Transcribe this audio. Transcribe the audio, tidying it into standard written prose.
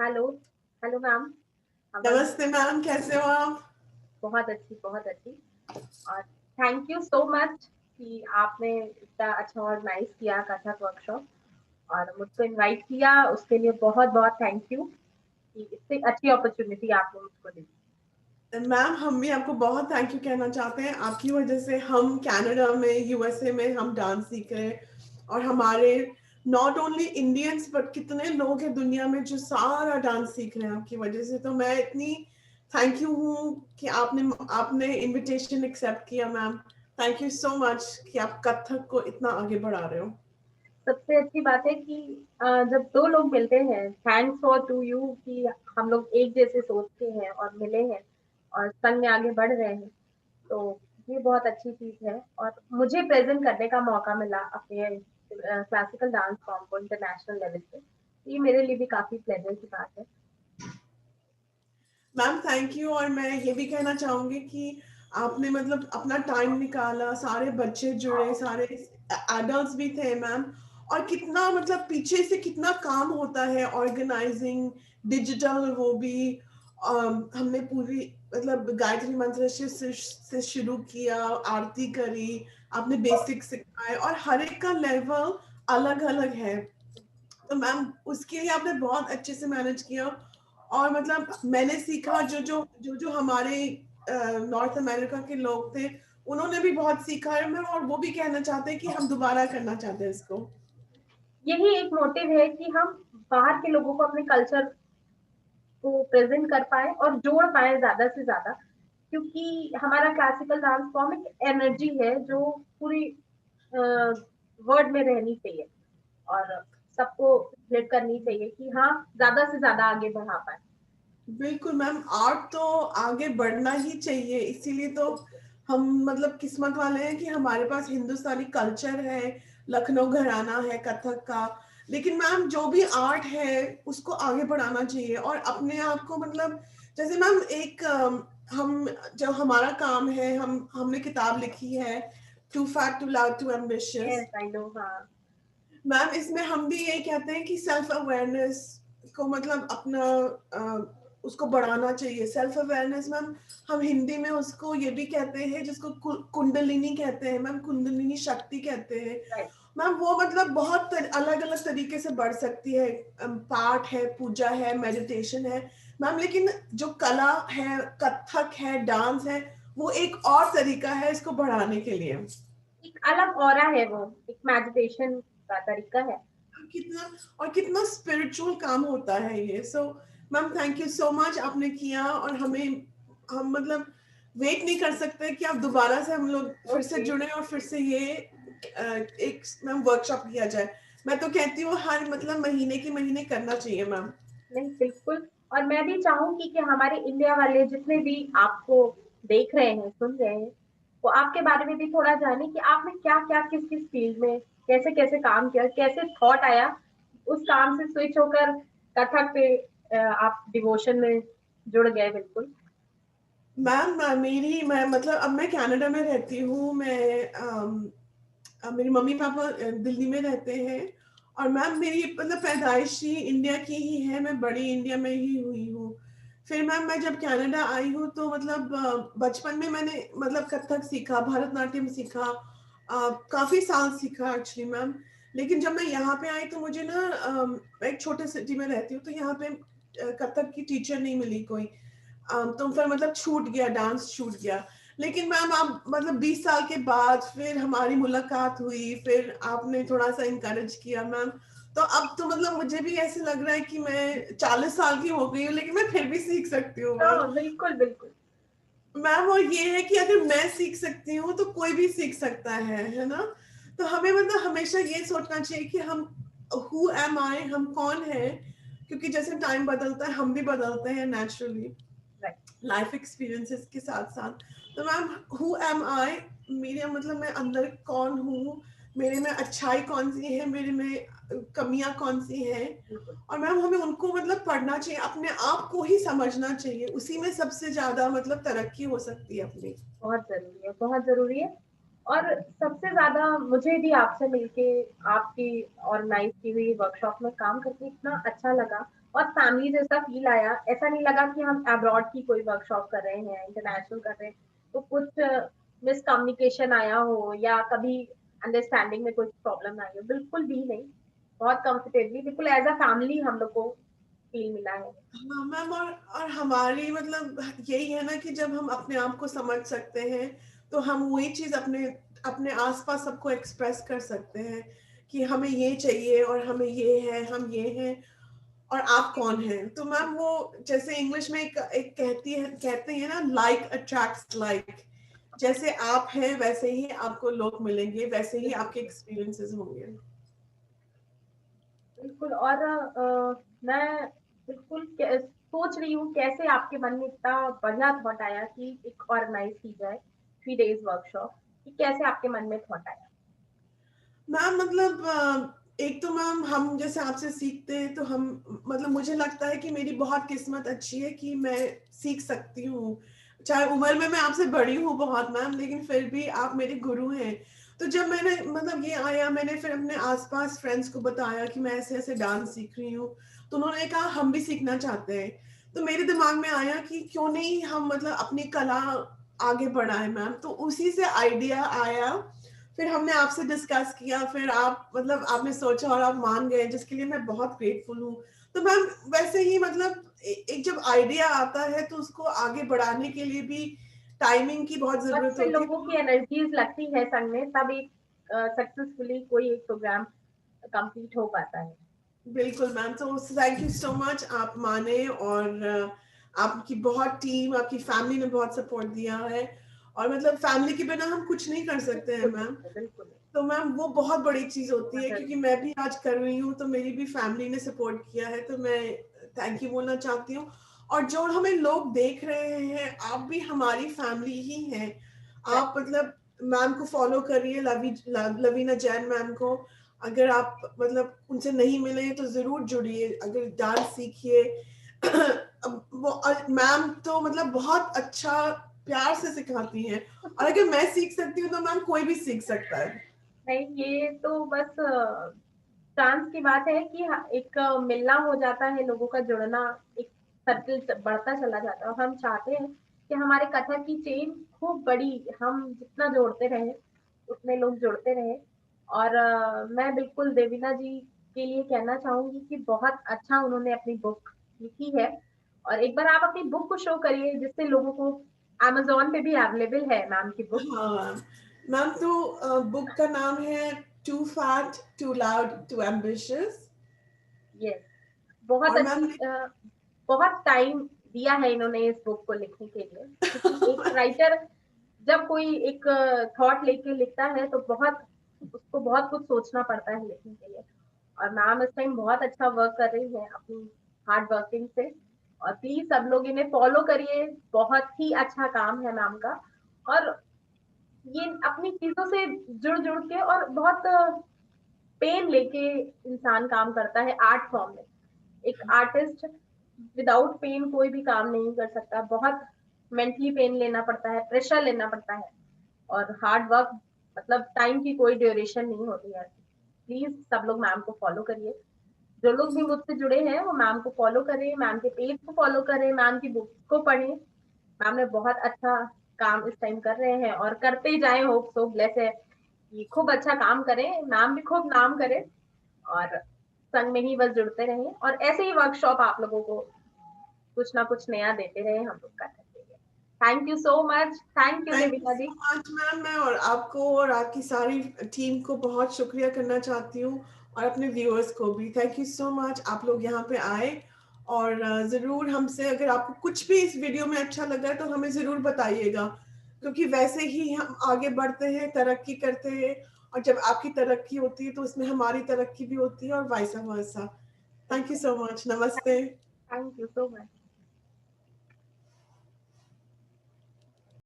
Hello, hello ma'am, आवाज़ नमस्ते ma'am, कैसे हो आप? बहुत अच्छी, बहुत अच्छी। और थैंक यू सो मच कि आपने इतना अच्छा ऑर्गेनाइज़ किया कथक वर्कशॉप और मुझको इनवाइट किया, उसके लिए बहुत-बहुत थैंक यू कि इतनी अच्छी अपॉर्च्युनिटी आपने मुझको दी। मैम, हम भी आपको बहुत थैंक यू कहना चाहते हैं। आपकी वजह से हम कनाडा में, यूएसए में हम डांस सीख रहे हैं और हमारे नॉट ओनली इंडियंस बट कितने लोग हैं दुनिया में जो सारा डांस सीख रहे हैं आपकी वजह से। तो मैं इतनी थैंक यू हूँ कि आपने इनविटेशन एक्सेप्ट किया ma'am. Thank you so much कि आप कथक को इतना आगे बढ़ा रहे हो। सबसे अच्छी बात है कि जब 2 लोग मिलते हैं, थैंक्स फॉर टू यू कि हम लोग एक जैसे सोचते हैं और मिले हैं और संग में आगे बढ़ रहे हैं। तो ये बहुत अच्छी चीज़ है और मुझे प्रेज़ेंट करने का मौका मिला अपने क्लासिकल डांस फॉर्म को इंटरनेशनल लेवल पे। ये मेरे लिए भी काफ़ी प्लेज़र की बात है। Ma'am thank you. और मैं ये भी कहना चाहूंगी कि आपने मतलब अपना टाइम निकाला, सारे बच्चे जुड़े, सारे एडल्ट्स भी थे मैम। और कितना मतलब पीछे से कितना काम होता है ऑर्गेनाइजिंग, डिजिटल वो भी। हमने पूरी मतलब गायत्री मंत्र से शुरू किया, आरती करी, आपने बेसिक सिखाए और हर एक का लेवल अलग अलग है। तो मैम उसके लिए आपने बहुत अच्छे से मैनेज किया। और मतलब मैंने सीखा जो हमारे नॉर्थ अमेरिका के लोग थे, उन्होंने भी बहुत सीखा है मैम। और वो भी कहना चाहते हैं कि हम दोबारा करना चाहते हैं इसको। यही एक मोटिव है कि हम बाहर के लोगों को अपने कल्चर को प्रेज़ेंट कर पाएँ और जोड़ पाएँ ज़्यादा से ज़्यादा क्योंकि हमारा क्लासिकल डांस फॉर्म एक एनर्जी है जो पूरी अ, वर्ल्ड में रहनी चाहिए और सबको स्प्रेड करनी चाहिए कि हाँ, ज़्यादा से ज़्यादा आगे बढ़ा पाएँ। बिल्कुल मैम, आर्ट तो आगे बढ़ना ही चाहिए। इसीलिए तो बिल्कुल। हम मतलब किस्मत वाले हैं कि हमारे पास हिंदुस्तानी कल्चर है, लखनऊ घराना है कथक का। लेकिन मैम जो भी आर्ट है उसको आगे बढ़ाना चाहिए और अपने आप को मतलब जैसे मैम एक हम जो हमारा काम है, हमने किताब लिखी है too fat too love too ambitious. Yes, I know हाँ। मैम इसमें हम भी ये कहते हैं कि सेल्फ अवेयरनेस को मतलब अपना उसको बढ़ाना चाहिए। सेल्फ अवेयरनेस मैम हम हिंदी में उसको ये भी कहते हैं जिसको कुंडलिनी कहते हैं मैम, कुंडलिनी शक्ति कहते हैं राइट। मैम। वो मतलब बहुत अलग अलग तरीके से बढ़ सकती है। पाठ है, पूजा है, मेडिटेशन है मैम। लेकिन जो कला है, कथक है, डांस है, वो एक और तरीका है इसको बढ़ाने के लिए। एक अलग ऑरा है वो, एक मेडिटेशन का तरीका है। कितना और कितना स्पिरिचुअल काम होता है ये। So ma'am thank you so much आपने किया। और हम मतलब वेट नहीं कर सकते कि आप दोबारा से हम लोग फिर से ओके। जुड़े और फिर से ये एक मैम वर्कशॉप किया जाए। मैं तो कहती हूँ हर मतलब महीने के महीने करना चाहिए मैम। नहीं, बिल्कुल और मैं भी चाहूँगी कि हमारे इंडिया वाले जितने भी आपको देख रहे हैं, सुन रहे हैं, वो आपके बारे में भी थोड़ा जाने कि आपने क्या-क्या, किस-किस फील्ड में, कैसे-कैसे काम किया, कैसे थॉट आया, उस काम से स्विच होकर कथक पे आप डिवोशन में जुड़ गए बिल्कुल। मैम मेरी मैं मतलब अब मैं कनाडा में रहती हूँ। मैं मेरी मम्मी पापा दिल्ली में रहते हैं। और मैम मेरी मतलब पैदाइश ही इंडिया की ही है, मैं बड़ी इंडिया में ही हुई हूँ। फिर मैम मैं जब कनाडा आई हूँ तो मतलब बचपन में मैंने मतलब कथक सीखा, भरतनाट्यम सीखा, काफी साल सीखा एक्चुअली मैम। लेकिन जब मैं यहाँ पे आई तो मुझे ना मैं एक छोटे सिटी में रहती हूँ तो यहाँ पे कथक की टीचर नहीं मिली कोई। तो फिर मतलब छूट गया, डांस छूट गया। लेकिन मैम आप मतलब 20 साल के बाद फिर हमारी मुलाकात हुई, फिर आपने थोड़ा सा इनकरेज किया मैम। तो अब तो मतलब मुझे भी ऐसे लग रहा है कि मैं 40 साल की हो गई हूँ लेकिन मैं फिर भी सीख सकती हूँ मैम। हाँ, बिल्कुल, बिल्कुल। मैम और ये है कि अगर मैं सीख सकती हूँ तो कोई भी सीख सकता है ना। तो हमें मतलब हमेशा ये सोचना चाहिए कि हम हु एम आई, हम कौन है। क्योंकि जैसे टाइम बदलता है हम भी बदलते हैं नेचुरली, राइट। लाइफ एक्सपीरियंसेस के साथ साथ। तो मैम हु एम आई, मेरे मतलब मैं अंदर कौन हूँ, मेरे में अच्छाई कौन सी है, मेरे में कमियां कौन सी हैं। बिल्कुल। और मैम हमें उनको मतलब पढ़ना चाहिए, अपने आप को ही समझना चाहिए, उसी में सबसे ज्यादा मतलब तरक्की हो सकती है अपनी। बहुत ज़रूरी है, बहुत ज़रूरी है। और सबसे ज़्यादा मुझे भी आपसे मिलके, आपकी ऑर्गेनाइज़ की हुई वर्कशॉप में काम करके इतना अच्छा लगा और फैमिली जैसा फील आया। ऐसा नहीं लगा कि हम अब्रॉड की कोई वर्कशॉप कर रहे हैं, इंटरनेशनल कर रहे हैं, तो कुछ मिसकम्युनिकेशन आया हो या कभी अंडरस्टैंडिंग में कोई प्रॉब्लम आई हो, बिल्कुल भी नहीं। बहुत कंफर्टेबली, बिल्कुल एज अ फैमिली हम लोग को फील मिला है। हाँ मैम, और हमारी मतलब यही है ना कि जब हम अपने आप को समझ सकते हैं तो हम वही चीज अपने अपने आसपास सबको एक्सप्रेस कर सकते हैं कि हमें ये चाहिए और हमें ये है, हम ये हैं और आप कौन हैं। तो मैम वो जैसे इंग्लिश में एक कहते हैं ना, लाइक अट्रैक्ट्स लाइक। जैसे आप हैं वैसे ही आपको लोग मिलेंगे, वैसे ही आपके एक्सपीरियंसेस होंगे। बिल्कुल। और मैं बिल्कुल सोच रही हूँ कैसे आपके मन में इतना बढ़िया थॉट आया कि एक ऑर्गेनाइज की जाए 3 days वर्कशॉप, कि कैसे आपके मन में थॉट आया? मैम मतलब एक तो मैम हम जैसे आपसे सीखते हैं तो हम मतलब मुझे लगता है कि मेरी बहुत किस्मत अच्छी है कि मैं सीख सकती हूँ। चाहे उम्र में मैं आपसे बड़ी हूँ बहुत मैम, लेकिन फिर भी आप मेरे गुरु हैं। तो जब मैंने मतलब ये आया, मैंने फिर अपने आसपास फ्रेंड्स को बताया कि मैं ऐसे ऐसे डांस सीख रही हूँ, तो उन्होंने कहा हम भी सीखना चाहते हैं। तो मेरे दिमाग में आया कि क्यों नहीं हम मतलब अपनी कला आगे बढ़ाए मैम। तो उसी से आइडिया आया, फिर हमने आपसे डिस्कस किया, फिर आप मतलब आपने सोचा और आप मान गए, जिसके लिए मैं बहुत ग्रेटफुल हूँ। तो मैम वैसे ही मतलब एक जब आइडिया आता है तो उसको आगे बढ़ाने के लिए भी टाइमिंग की बहुत बहुत जरूरत से होती है। लोगों की एनर्जीज लगती है संग में, तब एक सक्सेसफुली कोई एक प्रोग्राम कंप्लीट हो पाता है। बिल्कुल मैम, तो थैंक यू सो मच, आप माने। और आपकी बहुत टीम, आपकी फैमिली ने बहुत सपोर्ट दिया है। और मतलब फैमिली के बिना हम कुछ नहीं कर सकते हैं बिल्कुल मैम। बिल्कुल बिल्कुल। तो मैम वो बहुत बड़ी चीज होती है, मदद। क्योंकि मैं भी आज कर रही हूँ तो मेरी भी फैमिली ने सपोर्ट किया है, तो मैं थैंक यू बोलना चाहती हूँ। और जो हमें लोग देख रहे हैं, आप भी हमारी फैमिली ही हैं। आप मतलब मैम को फॉलो करिए, लवीना जैन मैम को। अगर आप मतलब उनसे नहीं मिले तो जरूर जुड़िए, अगर डांस सीखिए। वो मैम तो मतलब बहुत अच्छा प्यार से सिखाती हैं, और अगर मैं सीख सकती हूँ तो मैम कोई भी सीख सकता है। नहीं, ये तो बस चांस की बात है कि एक मिलना हो जाता है, लोगों का जुड़ना, एक सर्कल बढ़ता चला जाता है। और हम चाहते हैं कि हमारे कथक की चेन खूब बड़ी, हम जितना जोड़ते रहे उतने लोग जुड़ते रहे। और मैं बिल्कुल देवीना जी के लिए कहना चाहूंगी कि बहुत अच्छा उन्होंने अपनी बुक लिखी है। और एक बार आप अपनी बुक को शो करिए, जिससे लोगों को, अमेज़न पे भी अवेलेबल है मैम की बुक। हाँ मैम। मैम तो बुक का नाम है too fat too loud too ambitious. Yes. बहुत और अच्छी, मैम बहुत टाइम दिया है इन्होंने इस बुक को लिखने के लिए, क्योंकि एक राइटर जब कोई एक थॉट लेके लिखता है तो बहुत, उसको बहुत कुछ सोचना पड़ता है लिखने के लिए। और मैम इस टाइम बहुत अच्छा वर्क कर रही है अपनी हार्ड वर्किंग से। और प्लीज सब लोग इन्हें फॉलो करिए, बहुत ही अच्छा काम है मैम का। और ये अपनी चीजों से जुड़ जुड़ के, और बहुत पेन लेके इंसान काम करता है आर्ट फॉर्म में। एक आर्टिस्ट विदाउट पेन कोई भी काम नहीं कर सकता। बहुत मेंटली पेन लेना पड़ता है, प्रेशर लेना पड़ता है। और हार्ड वर्क, मतलब टाइम की कोई ड्यूरेशन नहीं होती है। प्लीज सब लोग मैम को फॉलो करिए। जो लोग भी मुझसे जुड़े हैं वो मैम को फॉलो करें, मैम के पेज को फॉलो करें, मैम की बुक्स को पढ़ें। मैम ने बहुत अच्छा काम इस टाइम कर रहे हैं और करते ही जाए। होप सो, ब्लेस है कि खूब अच्छा काम करें, मैम भी खूब नाम करें। और संग में ही बस जुड़ते रहें, और ऐसे ही वर्कशॉप आप लोगों को कुछ ना कुछ नया देते रहे हम लोग करने के लिए। Thank you so much, thank you thank you Devika ji. So much ma'am. मैं और आपको और आपकी सारी टीम को बहुत शुक्रिया करना चाहती हूँ, और अपने व्यूअर्स को भी थैंक यू सो मच, आप लोग यहाँ पे आए। और जरूर हमसे अगर आपको कुछ भी इस वीडियो में अच्छा लगा तो हमें जरूर बताइएगा, क्योंकि वैसे ही हम आगे बढ़ते हैं, तरक्की करते हैं। और जब आपकी तरक्की होती है तो उसमें हमारी तरक्की भी होती है, और vice versa. Thank you so much, नमस्ते। Thank you so much.